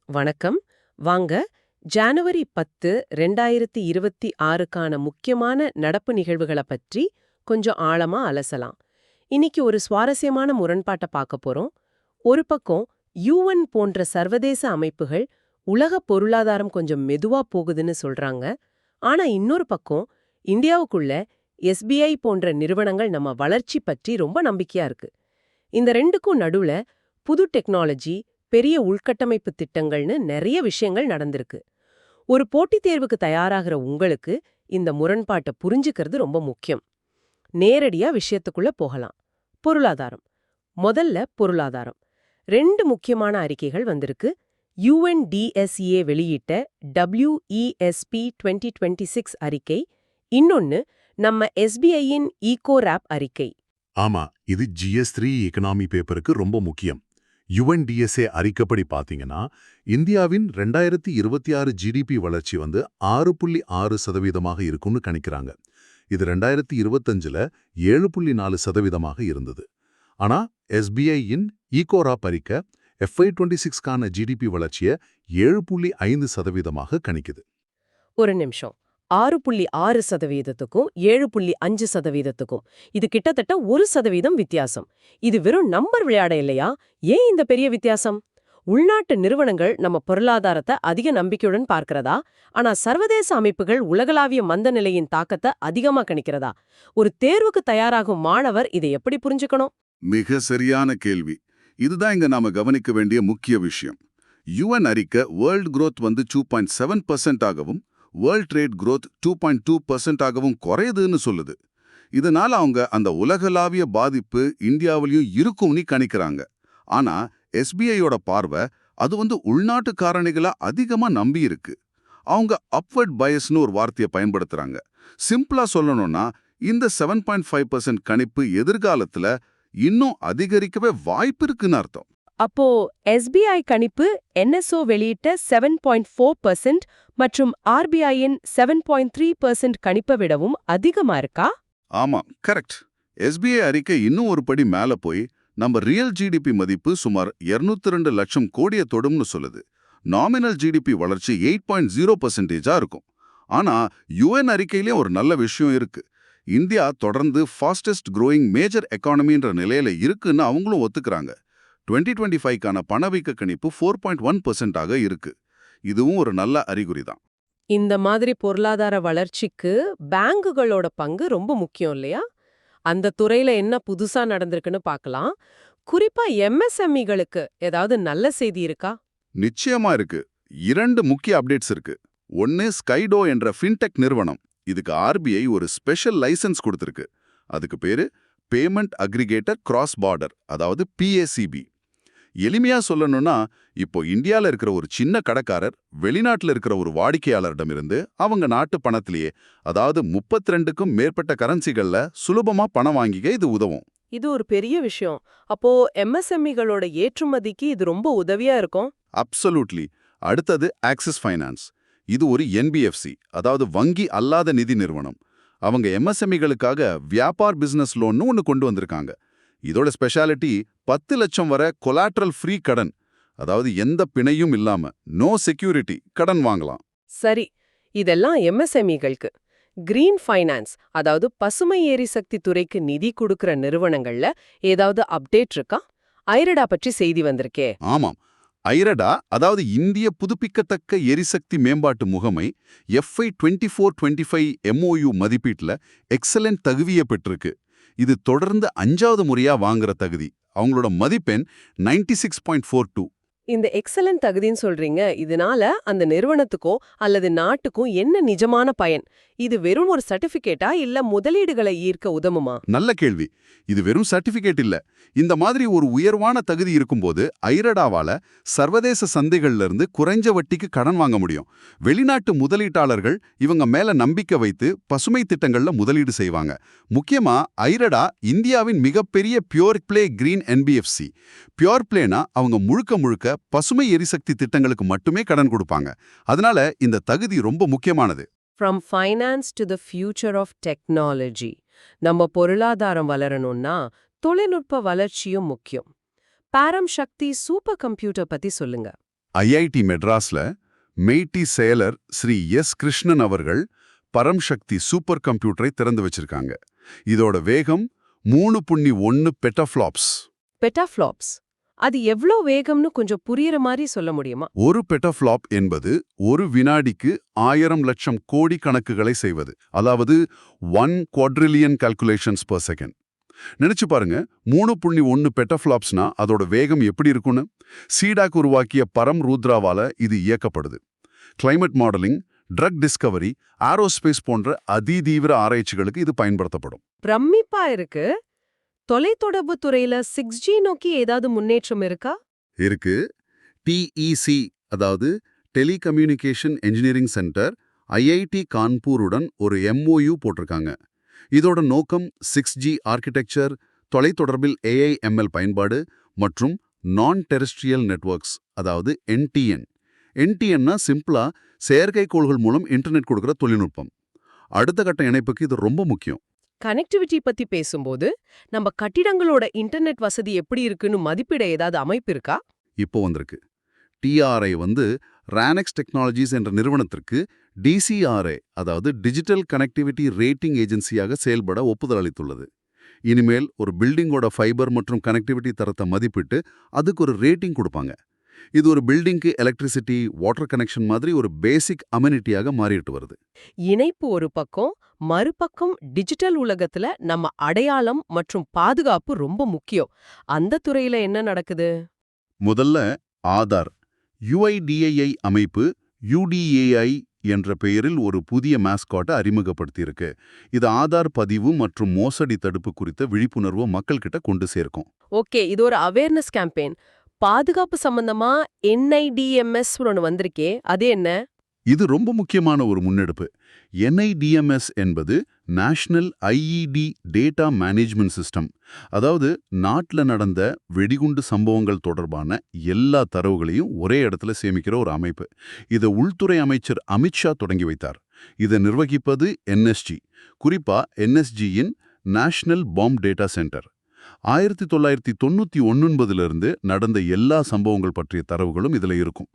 வணக்கம். வாங்க ஜனவரி 10, 2026க்கான முக்கியமான நடப்பு நிகழ்வுகள பற்றி கொஞ்சம் ஆழமா அலசலாம். இன்னைக்கு ஒரு சுவாரஸ்யமான முரண்பாட்ட பார்க்க போறோம். ஒரு பக்கம் யுஎன் போன்ற சர்வதேச அமைப்புகள் உலக பொருளாதாரம் கொஞ்சம் மெதுவா போகுதுன்னு சொல்றாங்க. ஆனா இன்னொரு பக்கம் இந்தியாவுக்குள்ள எஸ்பிஐ போன்ற நிறுவனங்கள் நம்ம வளர்ச்சி பற்றி ரொம்ப நம்பிக்கையா இருக்கு. இந்த ரெண்டுக்கும் நடுவுல புது டெக்னாலஜி, பெரிய உள்கட்டமைப்பு திட்டங்கள்னு நிறைய விஷயங்கள் நடந்திருக்கு. ஒரு போட்டித் தேர்வுக்கு தயாராகிற உங்களுக்கு இந்த முரண்பாட்டை புரிஞ்சுக்கிறது ரொம்ப முக்கியம். நேரடியா விஷயத்துக்குள்ள போகலாம். பொருளாதாரம். முதல்ல பொருளாதாரம். ரெண்டு முக்கியமான அறிக்கைகள் வந்திருக்கு. UNDSA வெளியிட்ட WESP 2026 அறிக்கை, இன்னொன்னு நம்ம SBIயின் ஈகோராப் அறிக்கை. ஆமா, இது GS3 எக்கனாமி பேப்பருக்கு ரொம்ப முக்கியம். UNDSA அறிக்கைப்படி பாத்தீங்கன்னா, இந்தியாவின் 2026 ஜிடிபி வளர்ச்சி 6.6% இருக்கும்னு கணிக்கிறாங்க. இது 2025ல 7.4% இருந்தது. ஆனா SBIயின் ஈகோராப் அறிக்கை FY26க்கான ஜிடிபி வளர்ச்சியை 7.5% கணிக்குது. ஒரு நிமிஷம். 6.6%க்கும் 7.5%க்கும் இது கிட்டத்தட்ட 1% வித்தியாசம். இது வெறும் நம்பர் விளையாட இல்லையா? ஏன் இந்த பெரிய வித்தியாசம்? உள்நாட்டு நிறுவனங்கள் நம்ம பொருளாதாரத்தை அதிக நம்பிக்கையுடன் பார்க்கிறதா? ஆனா சர்வதேச அமைப்புகள் உலகளாவிய மந்த நிலையின் தாக்கத்தை அதிகமா கணிக்கிறதா? ஒரு தேர்வுக்கு தயாராகும் மாணவர் இதை எப்படி புரிஞ்சுக்கணும்? மிக சரியான கேள்வி. இதுதான் இங்க நாம கவனிக்க வேண்டிய முக்கிய விஷயம். யுஎன் அறிக்கை வேர்ல்ட் growth 2.7% ஆகவும் வேர்ல்ட் ட்ரேட் growth 2.2% ஆகவும் குறையுதுன்னு சொல்லுது. இதனால அவங்க அந்த உலகளாவிய பாதிப்பு இந்தியாவிலையும் இருக்கும்னு கணிக்கிறாங்க. ஆனா எஸ்பிஐயோட பார்வை அது உள்நாட்டு காரணிகளா அதிகமா நம்பி இருக்கு. அவங்க அப்வர்ட் பயஸ்னு ஒரு வார்த்தையை பயன்படுத்துறாங்க. சிம்பிளா சொல்லணும்னா, இந்த 7.5% கணிப்பு எதிர்காலத்துல இன்னும் அதிகரிக்கவே வாய்ப்பு இருக்குன்னு அர்த்தம். அப்போ SBI கணிப்பு NSO வெளியிட்ட 7.4% மற்றும் RBIயின் 7.3% கணிப்பை விடவும் அதிகமா இருக்கா? ஆமா, கரெக்ட். எஸ்பிஐ அறிக்கை இன்னும் ஒரு படி மேல போய் நம்ம ரியல் ஜிடிபி மதிப்பு சுமார் 202 லட்சம் கோடியை தொடும்னு சொல்லுது. நாமினல் ஜிடிபி வளர்ச்சி 8.0% இருக்கும். ஆனா யுஎன் அறிக்கையிலே ஒரு நல்ல விஷயம் இருக்கு. இந்தியா தொடர்ந்து ஃபாஸ்டஸ்ட் growing மேஜர் எக்கானமின்ற நிலையில இருக்குன்னு அவங்களும் ஒத்துக்கிறாங்க. 2025க்கான பணவீக்க கணிப்பு 4.1% ஆக இருக்கு. இதுவும் ஒரு நல்ல அறிகுறி தான். இந்த மாதிரி பொருளாதார வளர்ச்சிக்கு பேங்குகளோட பங்கு ரொம்ப முக்கியம் இல்லையா? அந்த துறையில என்ன புதுசா நடந்திருக்குன்னு பார்க்கலாம். குறிப்பா MSMEகளுக்கு ஏதாவது நல்ல செய்தி இருக்கா? நிச்சயமா இருக்கு. 2 முக்கிய அப்டேட்ஸ் இருக்கு. ஒன்னு ஸ்கைடோ என்ற ஃபின்டெக் நிறுவனம். இதுக்கு RBI ஒரு ஸ்பெஷல் லைசன்ஸ் கொடுத்திருக்கு. அதுக்கு பேரு பேமெண்ட் அக்ரிகேட்டர் கிராஸ் பார்டர், அதாவது PACB. எளிமையா சொல்லணும்னா, இப்போ இந்தியால இருக்கிற ஒரு சின்ன கடைக்காரர் வெளிநாட்டுல இருக்கிற ஒரு வாடிக்கையாளரிடமிருந்து அவங்க நாட்டு பணத்திலேயே, அதாவது 32க்கும் மேற்பட்ட கரன்சிகள்ல சுலபமா பணம் வாங்கிக்க இது உதவும். இது ஒரு பெரிய விஷயம். அப்போ MSMEகளோட ஏற்றுமதிக்கு இது ரொம்ப உதவியா இருக்கும். அப்சல்யூட்லி. அடுத்தது ஆக்சிஸ் ஃபைனான்ஸ். இது ஒரு NBFC, அதாவது வங்கி அல்லாத நிதி நிறுவனம். அவங்க MSMEகளுக்காக வியாபார் பிசினஸ் லோன்னு ஒன்னு கொண்டு வந்திருக்காங்க. இதோட ஸ்பெஷாலிட்டி 10 லட்சம் வரை கொலாட்ரல் ஃப்ரீ கடன், அதாவது எந்த பிணையும் இல்லாம நோ செக்யூரிட்டி கடன் வாங்கலாம். சரி, இதெல்லாம் MSMEகளுக்கு. கிரீன் ஃபைனான்ஸ், அதாவது பசுமை எரிசக்தி துறைக்கு நிதி கொடுக்கிற நிறுவனங்கள்ல ஏதாவது அப்டேட் இருக்கா? ஐரடா பற்றி செய்தி வந்திருக்கே. ஆமாம், ஐரடா, அதாவது இந்திய புதுப்பிக்கத்தக்க எரிசக்தி மேம்பாட்டு முகமை FY24-25 MOU மதிப்பீட்டுல எக்ஸலன்ட் தகுதியை பெற்றிருக்கு. இது தொடர்ந்து 5வது முறையா வாங்குற தகுதி. அவங்களோட மதிப்பெண் 96.42. இந்த எக்ஸலன்ட் தகுதின்னு சொல்றீங்க. இதனால அந்த நிறுவனத்துக்கோ அல்லது நாட்டுக்கும் என்ன நிஜமான பயன்? இது வெறும் ஒரு சர்டிபிகேட்டா இல்ல முதலீடுகளை ஈர்க்க உதவுமா? நல்ல கேள்வி. இது வெறும் சர்டிபிகேட் இல்ல. இந்த மாதிரி ஒரு உயர்வான தகுதி இருக்கும்போது ஐரடாவால சர்வதேச சந்தைகள்ல இருந்து குறைஞ்ச வட்டிக்கு கடன் வாங்க முடியும். வெளிநாட்டு முதலீட்டாளர்கள் இவங்க மேல நம்பிக்கை வைத்து பசுமை திட்டங்கள்ல முதலீடு செய்வாங்க. முக்கியமா ஐரடா இந்தியாவின் மிகப்பெரிய pure play green NBFC. Pure பிளேனா அவங்க முழுக்க முழுக்க பசுமை எரிசக்தி திட்டங்களுக்கு மட்டுமே கடன் கொடுப்பாங்க. அதனால இந்த தகுதி ரொம்ப முக்கியமானது. From finance to the future of technology. நம்ம பொருளாதாரம் வளரணும்னா தொழில்நுட்ப வளர்ச்சியும் முக்கியம். பாரம் சக்தி சூப்பர் கம்ப்யூட்டர் பத்தி சொல்லுங்க. ஐஐடி மெட்ராஸ்ல மெய்டி செயலர் ஸ்ரீ எஸ் கிருஷ்ணன் அவர்கள் பரம்சக்தி சூப்பர் கம்ப்யூட்டரை திறந்து வச்சிருக்காங்க. இதோட வேகம் 3.1 பெட்டாஃப்ளாப்ஸ். பெட்டாஃப்ளாப்ஸ் அது எவ்ளோ வேகம்னு கொஞ்சம் புரியுற மாதிரி சொல்ல முடியுமா? ஒரு பெட்டாஃப்ளாப் என்பது ஒரு வினாடிக்கு 1000 லட்சம் கோடி கணக்குகளை செய்வது. அதாவது 1 குவாட்ரில்லியன் கால்குலேஷன்ஸ் பெர் செகண்ட். நினைச்சு பாருங்க, 3.1 பெட்டாஃப்ளாப்ஸ்னா அதோட வேகம் எப்படி இருக்கும்னு. சீடாக் உருவாக்கிய பரம் ரூத்ராவால இது இயக்கப்படுது. Climate modelling, drug discovery, aerospace போன்ற அதிதீவிர ஆராய்ச்சிகளுக்கு இது பயன்படுத்தப்படும். பிரமிப்பா இருக்கு. தொலைத்தொடர்பு துறையில 6G நோக்கி ஏதாவது முன்னேற்றம் இருக்கா? இருக்கு. டிஇசி, அதாவது டெலிகம்யூனிகேஷன் என்ஜினியரிங் சென்டர், ஐஐடி கான்பூருடன் ஒரு MOU போட்டிருக்காங்க. இதோட நோக்கம் 6G ஆர்கிடெக்சர், தொலைத்தொடர்பில் AI/ML பயன்பாடு மற்றும் நான் டெரெஸ்ட்ரியல் நெட்வொர்க்ஸ், அதாவது NTN. NTNனா சிம்பிளா செயற்கைக்கோள்கள் மூலம் இன்டர்நெட் கொடுக்கிற தொழில்நுட்பம். அடுத்த கட்ட இணைப்புக்கு இது ரொம்ப முக்கியம். கனெக்டிவிட்டி பத்தி பேசும்போது நம்ம கட்டிடங்களோட இன்டர்நெட் வசதி எப்படி இருக்குன்னு மதிப்பிட ஏதாவது அமைப்பு இருக்கா? இப்போ வந்திருக்கு. TRI ரானெக்ஸ் டெக்னாலஜிஸ் என்ற நிறுவனத்திற்கு DCRA, அதாவது டிஜிட்டல் கனெக்டிவிட்டி ரேட்டிங் ஏஜென்சியாக செயல்பட ஒப்புதல் அளித்துள்ளது. இனிமேல் ஒரு பில்டிங்கோட ஃபைபர் மற்றும் கனெக்டிவிட்டி தரத்தை மதிப்பிட்டு அதுக்கு ஒரு ரேட்டிங் கொடுப்பாங்க. இது ஒரு பில்டிங்க்கு எலக்ட்ரிசிட்டி, வாட்டர் கனெக்ஷன் மாதிரி ஒரு பேசிக் அமெனிட்டியாக மாறிட்டு வருது. இணைப்பு ஒரு பக்கம், மறுபக்கம் டிஜிட்டல் உலகத்துல நம்ம அடையாளம் மற்றும் பாதுகாப்பு ரொம்ப முக்கியம். அந்த துறையில என்ன நடக்குது? முதல்ல ஆதார். UIDAI அமைப்பு UDAI என்ற பெயரில் ஒரு புதிய மாஸ்காட்டை அறிமுகப்படுத்தியிருக்கு. இது ஆதார் பதிவு மற்றும் மோசடி தடுப்பு குறித்த விழிப்புணர்வை மக்கள்கிட்ட கொண்டு சேர்க்கும். ஓகே, இது ஒரு அவேர்னஸ் கேம்பெயின். பாதுகாப்பு சம்பந்தமா NIDMS ஒன்னு வந்திருக்கே, அது என்ன? இது ரொம்ப முக்கியமான ஒரு முன்னெடுப்பு. NIDMS என்பது national IED data management system. அதாவது நாட்டில் நடந்த வெடிகுண்டு சம்பவங்கள் தொடர்பான எல்லா தரவுகளையும் ஒரே இடத்துல சேமிக்கிற ஒரு அமைப்பு. இதை உள்துறை அமைச்சர் அமித்ஷா தொடங்கி வைத்தார். இதை நிர்வகிப்பது NSG, குறிப்பா NSGயின் நேஷனல் பாம்ப் டேட்டா சென்டர். 1999 நடந்த எல்லா சம்பவங்கள் பற்றிய தரவுகளும் இதுல இருக்கும்.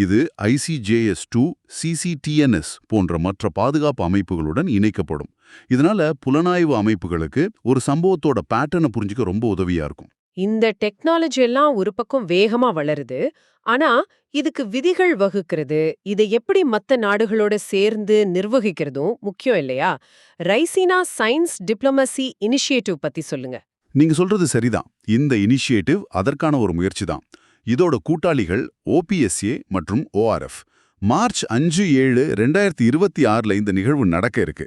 இது ICJS2, CCTNS போன்ற மற்ற பாதுகாப்பு அமைப்புகளுடன் இணைக்கப்படும். இதனால புலனாய்வு அமைப்புகளுக்கு ஒரு சம்பவத்தோட பேட்டர்னை புரிஞ்சுக்க ரொம்ப உதவியா இருக்கும். இந்த டெக்னாலஜி எல்லாம் ஒரு பக்கம் வேகமா வளருது. ஆனா இதுக்கு விதிகள் வகுக்கிறது, இதை எப்படி மத்த நாடுகளோட சேர்ந்து நிர்வகிக்கிறதும் முக்கியம் இல்லையா? ரைசினா சயின்ஸ் டிப்ளமசி இனிஷியேட்டிவ் பத்தி சொல்லுங்க. நீங்க சொல்றது சரிதான். இந்த இனிஷியேட்டிவ் அதற்கான ஒரு முயற்சி தான். இதோட கூட்டாளிகள் OPSA மற்றும் ORF. மார்ச் 5-7, 2026 இந்த நிகழ்வு நடக்க இருக்கு.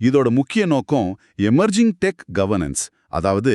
இதோட முக்கிய நோக்கம் எமர்ஜிங் டெக் கவர்னன்ஸ், அதாவது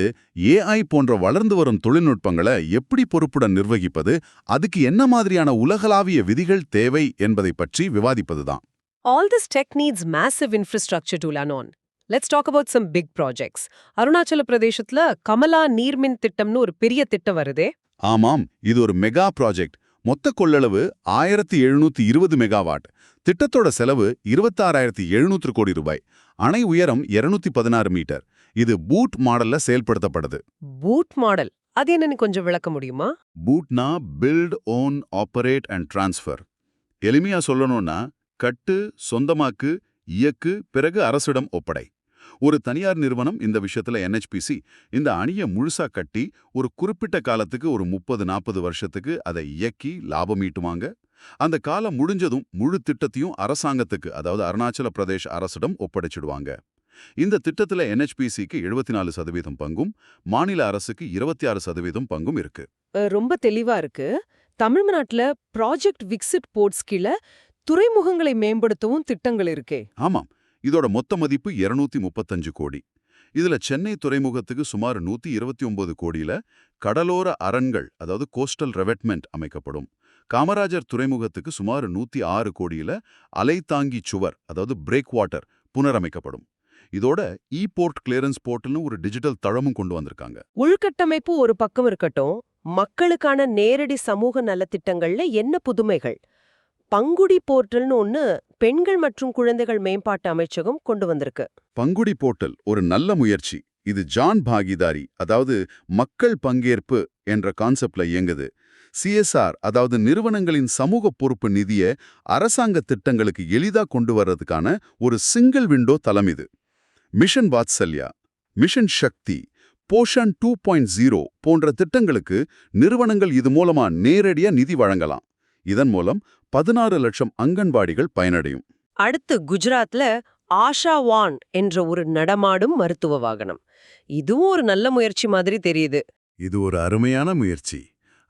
AI போன்ற வளர்ந்து வரும் தொழில்நுட்பங்களை எப்படி பொறுப்புடன் நிர்வகிப்பது, அதுக்கு என்ன மாதிரியான உலகளாவிய விதிகள் தேவை என்பதை பற்றி விவாதிப்பதுதான். All this tech needs massive infrastructure to learn on. Let's talk about some big projects. Arunachal பிரதேசத்துல கமலா நீர்மின் திட்டம்னு ஒரு பெரிய திட்டம் வருதே. ஆமாம், இது ஒரு மெகா ப்ராஜெக்ட். மொத்த கொள்ளளவு 1720 மெகாவாட். திட்டத்தோட செலவு 26,700 கோடி ரூபாய். அணை உயரம் 216 மீட்டர். இது பூட் மாடல்ல செயல்படுத்தப்படுது. பூட் மாடல், அது என்னன்னு கொஞ்சம் விளக்க முடியுமா? பூட்னா build, own, operate and transfer. எளிமையா சொல்லணும்னா கட்டு, சொந்தமாக்கு, இயக்கு, பிறகு அரசிடம் ஒப்படை. ஒரு தனியார் நிறுவனம், இந்த விஷயத்துல NHPC, இந்த அணியை முழுசா கட்டி ஒரு குறிப்பிட்ட காலத்துக்கு, ஒரு 30-40 வருஷத்துக்கு அதை இயக்கி லாபம் ஈட்டுவாங்க. அந்த காலம் முடிஞ்சதும் முழு திட்டத்தையும் அரசாங்கத்துக்கு, அதாவது அருணாச்சல பிரதேஷ் அரசிடம் ஒப்படைச்சிடுவாங்க. இந்த திட்டத்துல NHPCக்கு 74% பங்கும், மாநில அரசுக்கு 26% பங்கும் இருக்கு. ரொம்ப தெளிவா இருக்கு. தமிழ்நாட்டுல ப்ராஜெக்ட் விக்சிட் போர்ட்ஸ் கீழ துறைமுகங்களை மேம்படுத்தவும் திட்டங்கள் இருக்கே. ஆமாம், இதோட மொத்த மதிப்பு 235 கோடி. இதுல சென்னை துறைமுகத்துக்கு சுமார் 129 கோடியில கடலோர அரண்கள், அதாவது கோஸ்டல் ரெவெட்மெண்ட் அமைக்கப்படும். காமராஜர் துறைமுகத்துக்கு சுமார் 106 கோடியில அலைத்தாங்கி சுவர், அதாவது பிரேக் வாட்டர் புனரமைக்கப்படும். இதோட போர்ட் கிளியரன்ஸ் போர்ட்டல்னு ஒரு டிஜிட்டல் தளமும் கொண்டு வந்திருக்காங்க. உள்கட்டமைப்பு ஒரு பக்கம் இருக்கட்டும், மக்களுக்கான நேரடி சமூக நலத்திட்டங்கள்ல என்ன புதுமைகள்? பங்குடி போர்ட்டல்னு ஒன்னு பெண்கள் மற்றும் குழந்தைகள் மேம்பாட்டு அமைச்சகம் கொண்டு வந்திருக்கு. பங்குடி போர்ட்டல் ஒரு நல்ல முயற்சி. இது ஜான் பாகிதாரி, அதாவது மக்கள் பங்கேற்பு என்ற கான்செப்ட்ல இயங்குது. சிஎஸ்ஆர் அதாவது நிறுவனங்களின் சமூக பொறுப்பு நிதியை அரசாங்க திட்டங்களுக்கு எளிதா கொண்டு வர்றதுக்கான ஒரு சிங்கிள் விண்டோ தளம் இது. மிஷன் வாத்சல்யா, மிஷன் சக்தி, போஷன் 2.0 போன்ற திட்டங்களுக்கு நிறுவனங்கள் இது மூலமா நேரடியா நிதி வழங்கலாம். இதன் மூலம் 16 லட்சம் அங்கன்வாடிகள் பயனடையும். அடுத்து குஜராத்ல ஆஷா வான் என்ற ஒரு நடமாடும் மருத்துவ வாகனம். இதுவும் ஒரு நல்ல முயற்சி மாதிரி தெரியுது. இது ஒரு அருமையான முயற்சி.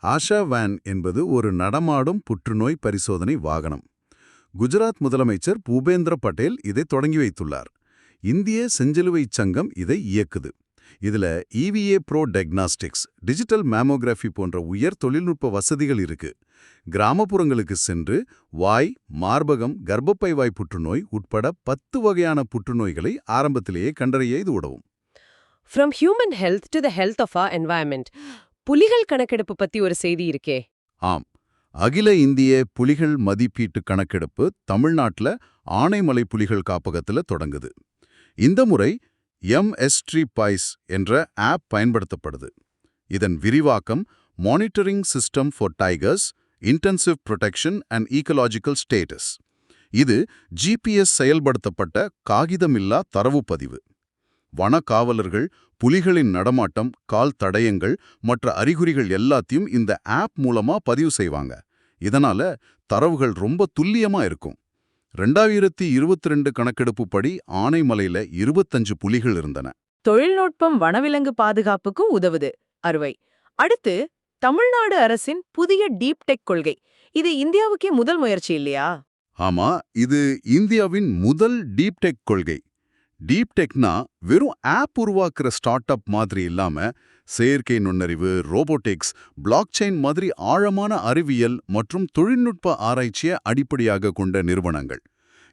ஆஷா வேன் என்பது ஒரு நடமாடும் புற்றுநோய் பரிசோதனை வாகனம். குஜராத் முதலமைச்சர் பூபேந்திர பட்டேல் இதை தொடங்கி வைத்துள்ளார். இந்திய செஞ்சிலுவைச் சங்கம் இதை இயக்குது. இதுல EVA bro diagnostics, digital mammography போன்ற உயர் தொழில்நுட்ப வசதிகள் இருக்கு. கிராமப்புறங்களுக்கு சென்று வாய், மார்பகம், கர்ப்பப்பை வாய் புற்றுநோய் உட்பட 10 வகையான புற்றுநோய்களை ஆரம்பத்திலேயே கண்டறிய இது உதவும். From human health to the health of our environment. புலிகள் கணக்கெடுப்பு பத்தி ஒரு செய்தி இருக்கே. ஆம், அகில இந்திய புலிகள் மதிப்பீட்டு கணக்கெடுப்பு தமிழ்நாட்டுல ஆனைமலை புலிகள் காப்பகத்துல தொடங்குது. இந்த முறை MSTRI PICE என்ற ஆப் பயன்படுத்தப்படுது. இதன் விரிவாக்கம் monitoring system for tigers, intensive protection and ecological status. இது GPS செயல்படுத்தப்பட்ட காகிதமில்லா தரவு பதிவு. வன காவலர்கள் புலிகளின் நடமாட்டம், கால் தடயங்கள் மற்ற அறிகுறிகள் எல்லாத்தையும் இந்த ஆப் மூலமா பதிவு செய்வாங்க. இதனால தரவுகள் ரொம்ப துல்லியமா இருக்கும். 2022 கணக்கெடுப்பு படி ஆனைமலையில 25 புலிகள் இருந்தன. தொழில்நுட்பம் வனவிலங்கு பாதுகாப்புக்கும் உதவுது. அறுவை. அடுத்து தமிழ்நாடு அரசின் புதிய டீப் டெக் கொள்கை. இது இந்தியாவுக்கே முதல் முயற்சி இல்லையா? ஆமா, இது இந்தியாவின் முதல் டீப் டெக் கொள்கை. டீப் டெக்னா வெறும் ஆப் உருவாக்குற ஸ்டார்ட் அப் மாதிரி இல்லாம செயற்கை நுண்ணறிவு, ரோபோட்டிக்ஸ், பிளாக்செயின் மாதிரி ஆழமான அறிவியல் மற்றும் தொழில்நுட்ப ஆராய்ச்சியை அடிப்படையாக கொண்ட நிறுவனங்கள்.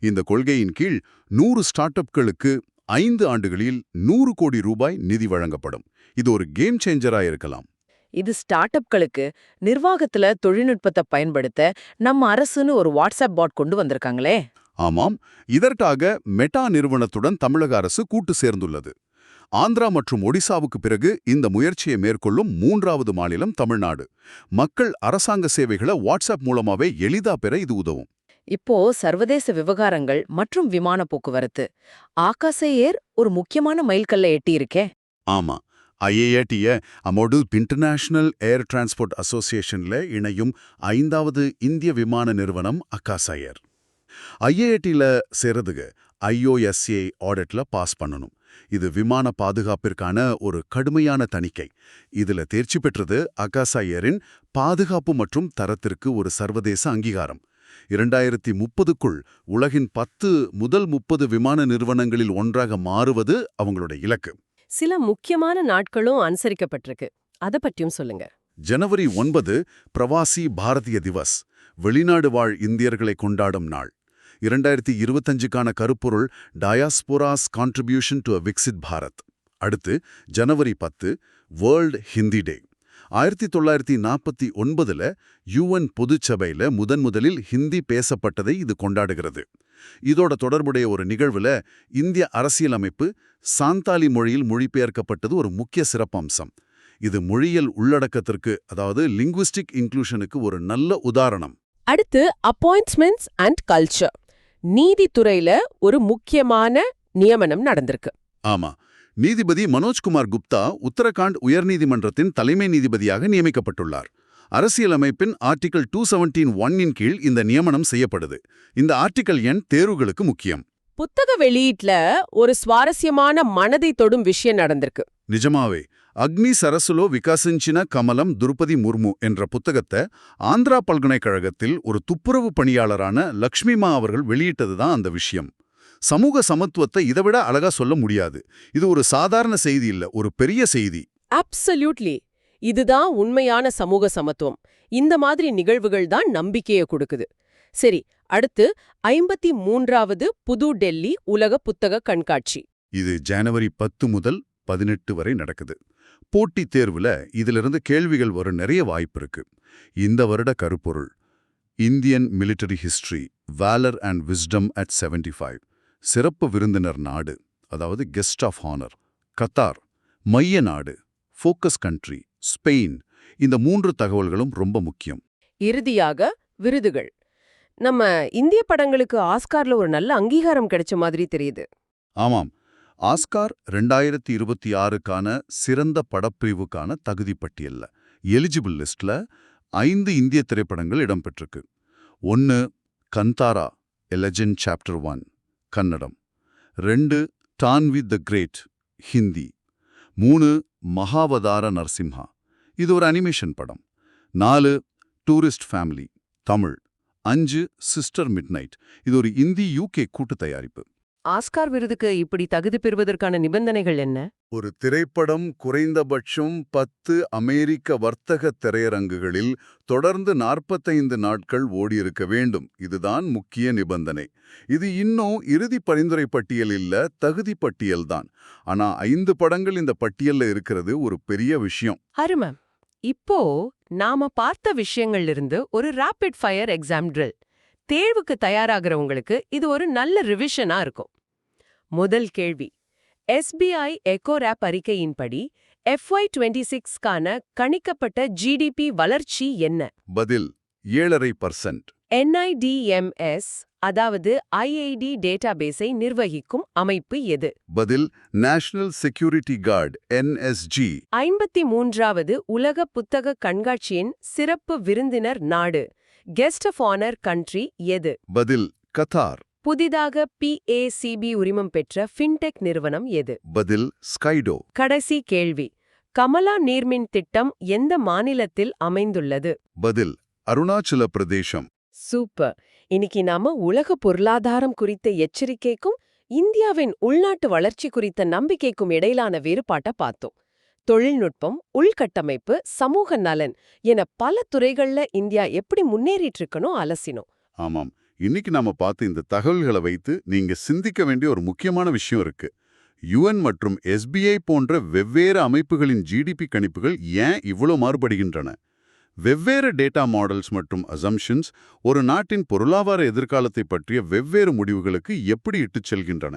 இந்த கொள்கையின் கீழ் 100 ஸ்டார்ட் அப்களுக்கு 5 ஆண்டுகளில் 100 கோடி ரூபாய் நிதி வழங்கப்படும். இது ஒரு கேம் சேஞ்சரா இருக்கலாம். இது ஸ்டார்ட் அப்களுக்கு நிர்வாகத்துல தொழில்நுட்பத்தை பயன்படுத்த நம்ம அரசுன்னு ஒரு வாட்ஸ்அப் பாட் கொண்டு வந்திருக்காங்களே. ஆமாம், இதற்காக மெட்டா நிறுவனத்துடன் தமிழக அரசு கூட்டு சேர்ந்துள்ளது. ஆந்திரா மற்றும் ஒடிசாவுக்கு பிறகு இந்த முயற்சியை மேற்கொள்ளும் 3வது மாநிலம் தமிழ்நாடு. மக்கள் அரசாங்க சேவைகளை வாட்ஸ்அப் மூலமாவே எளிதா பெற இது உதவும். இப்போ சர்வதேச விவகாரங்கள் மற்றும் விமான போக்குவரத்து. ஆகாச ஏர் ஒரு முக்கியமான மைல்கல்லை எட்டியிருக்கே. ஆமா, IATA அமோடு இன்டர்நேஷனல் ஏர் டிரான்ஸ்போர்ட் அசோசியேஷன்ல இணையும் 5வது இந்திய விமான நிறுவனம் அகாசா ஏர். IATல சேரதுக்கு IOSA ஆடிட்ல பாஸ் பண்ணணும். இது விமான பாதுகாப்பிற்கான ஒரு கடுமையான தணிக்கை. இதுல தேர்ச்சி பெற்றது அகாசா ஏரின் பாதுகாப்பு மற்றும் தரத்திற்கு ஒரு சர்வதேச அங்கீகாரம். 2030க்குள் உலகின் 10 முதல் 30 விமான நிறுவனங்களில் ஒன்றாக மாறுவது அவங்களோட இலக்கு. சில முக்கியமான நாட்களும் அனுசரிக்கப்பட்டிருக்கு. அத பத்தியும் சொல்லுங்க. ஜனவரி 9 பிரவாசி பாரதிய திவஸ், வெளிநாடு வாழ் இந்தியர்களை கொண்டாடும் நாள். 2025க்கான கருப்பொருள் diasporas contribution to a Viksit Bharat. அடுத்து ஜனவரி 10 வேர்ல்ட் ஹிந்தி டே. 1949ல UN பொதுச்சபையில முதலில் ஹிந்தி பேசப்பட்டதை இது கொண்டாடுகிறது. இதோட தொடர்புடைய ஒரு நிகழ்வுல இந்திய அரசியலமைப்பு சாந்தாலி மொழியில் மொழிபெயர்க்கப்பட்டது ஒரு முக்கிய சிறப்பம்சம். இது மொழியியல் உள்ளடக்கத்திற்கு, அதாவது லிங்குவிஸ்டிக் இன்க்ளூஷனுக்கு ஒரு நல்ல உதாரணம். அடுத்து அப்பாயிண்ட்மெண்ட்ஸ் அண்ட் கல்ச்சர். நீதித்துறையில ஒரு முக்கியமான நியமனம் நடந்திருக்கு. ஆமா, நீதிபதி மனோஜ்குமார் குப்தா உத்தரகாண்ட் உயர்நீதிமன்றத்தின் தலைமை நீதிபதியாக நியமிக்கப்பட்டுள்ளார். அரசியலமைப்பின் ஆர்டிகல் 217(1) கீழ் இந்த நியமனம் செய்யப்படுது. இந்த ஆர்டிகல் எண் தேர்வுகளுக்கு முக்கியம். புத்தக வெளியீட்ல ஒரு சுவாரஸ்யமான மனதை தொடும் விஷயம் நடந்திருக்கு. நிஜமாவே, அக்னி சரசுலோ விகாசிஞ்சின கமலம் துருபதி முர்மு என்ற புத்தகத்தை ஆந்திரா பல்கலைக்கழகத்தில் ஒரு துப்புரவு பணியாளரான லக்ஷ்மிமா அவர்கள் வெளியிட்டதுதான் அந்த விஷயம். சமூக சமத்துவத்தை இதைவிட அழகா சொல்ல முடியாது. இது ஒரு சாதாரண செய்தி இல்ல, ஒரு பெரிய செய்தி. அப்சல்யூட்லி. இதுதான் உண்மையான சமூக சமத்துவம். இந்த மாதிரி நிகழ்வுகள் தான் நம்பிக்கையை கொடுக்குது. சரி, அடுத்து 53வது புது டெல்லி உலக புத்தக கண்காட்சி. இது ஜனவரி 10 முதல் 18 வரை நடக்குது. போட்டித் தேர்வுல இதிலிருந்து கேள்விகள் வர நிறைய வாய்ப்பு இருக்கு. இந்த வருட கருப்பொருள் Indian military history, valour and wisdom at 75. சிறப்பு விருந்தினர் நாடு, அதாவது கெஸ்ட் ஆஃப் ஹானர், கத்தார். மைய நாடு, ஃபோக்கஸ் கண்ட்ரி, ஸ்பெயின். இந்த 3 தகவல்களும் ரொம்ப முக்கியம். இறுதியாக விருதுகள். நம்ம இந்திய படங்களுக்கு ஆஸ்கார்ல ஒரு நல்ல அங்கீகாரம் கிடைச்ச மாதிரி தெரியுது. ஆமாம், ஆஸ்கார் 2026க்கான சிறந்த படப்பிரிவுக்கான தகுதி பட்டியல்ல எலிஜிபிள் லிஸ்ட்ல 5 இந்திய திரைப்படங்கள் இடம்பெற்றிருக்கு. 1 கந்தாரா எ லெஜெண்ட் சாப்டர் 1 கன்னடம், 2 டான்வி தி கிரேட் ஹிந்தி, 3 மகாவதார நரசிம்ஹா இது ஒரு அனிமேஷன் படம், 4 tourist family Tamil, 5 sister midnight இது ஒரு இந்தி யூகே கூட்டு தயாரிப்பு. ஆஸ்கார் விருதுக்கு இப்படி தகுதி பெறுவதற்கான நிபந்தனைகள் என்ன? ஒரு திரைப்படம் குறைந்தபட்சம் 10 அமெரிக்க வர்த்தக திரையரங்குகளில் தொடர்ந்து 45 நாட்கள் ஓடியிருக்க வேண்டும். இதுதான் முக்கிய நிபந்தனை. இது இன்னும் இறுதி பரிந்துரை பட்டியல் இல்ல, தகுதி பட்டியல்தான். ஆனா 5 படங்கள் இந்த பட்டியல்ல இருக்கிறது ஒரு பெரிய விஷயம். அருமை. இப்போ நாம பார்த்த விஷயங்கள்ல இருந்து ஒரு ராபிட் ஃபயர் எக்ஸாம் ட்ரில். தேர்வுக்கு தயாராகிறவங்களுக்கு இது ஒரு நல்ல ரிவிஷனா இருக்கும். முதல் கேள்வி, SBI எக்கோராப் அறிக்கையின்படி FY26க்கான கணிக்கப்பட்ட GDP வளர்ச்சி என்ன? பதில் 7.5%. NIDMS அதாவது IID டேட்டாபேஸை நிர்வகிக்கும் அமைப்பு எது? பதில் நேஷனல் செக்யூரிட்டி கார்டு NSG. 53வது உலக புத்தக கண்காட்சியின் சிறப்பு விருந்தினர் நாடு கெஸ்ட் ஆஃப் ஆனர் கண்ட்ரி எது? பதில் கத்தார். புதிதாக PACB உரிமம் பெற்ற ஃபின்டெக் நிறுவனம் எது? பதில் ஸ்கைடோ. கடைசி கேள்வி, கமலா நீர்மின் திட்டம் எந்த மாநிலத்தில் அமைந்துள்ளது? பதில் அருணாச்சல பிரதேசம். சூப்பர். இன்னைக்கு நாம உலக பொருளாதாரம் குறித்த எச்சரிக்கைக்கும் இந்தியாவின் உள்நாட்டு வளர்ச்சி குறித்த நம்பிக்கைக்கும் இடையிலான வேறுபாட்டை பார்த்தோம். தொழில்நுட்பம், உள்கட்டமைப்பு, சமூக நலன் என பல துறைகள்ல இந்தியா எப்படி முன்னேறிட்டு இருக்கனோ அலசினோம். ஆமாம், இன்னைக்கு நாம பார்த்த இந்த தகவல்களை வைத்து நீங்க சிந்திக்க வேண்டிய ஒரு முக்கியமான விஷயம் இருக்கு. UN மற்றும் SBI போன்ற வெவ்வேறு அமைப்புகளின் GDP கணிப்புகள் ஏன் இவ்வளவு மாறுபடுகின்றன? வெவ்வேறு டேட்டா மாடல்ஸ் மற்றும் அசம்ஷன்ஸ் ஒரு நாட்டின் பொருளாதார எதிர்காலத்தை பற்றிய வெவ்வேறு முடிவுகளுக்கு எப்படி இட்டுச் செல்கின்றன?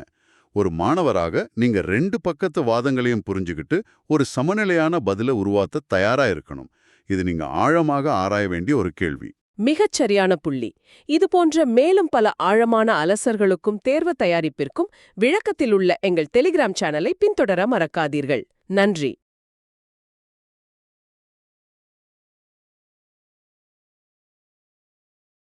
ஒரு மாணவராக நீங்க 2 பக்கத்து வாதங்களையும் புரிஞ்சுக்கிட்டு ஒரு சமநிலையான பதிலை உருவாக்க தயாரா இருக்கணும். இது நீங்க ஆழமாக ஆராய வேண்டிய ஒரு கேள்வி. மிகச் சரியான புள்ளி. இது போன்ற மேலும் பல ஆழமான அலசல்களுக்கும் தேர்வு தயாரிப்பிற்கும் விளக்கத்தில் உள்ள எங்கள் டெலிகிராம் சேனலை பின்தொடர மறக்காதீர்கள். நன்றி.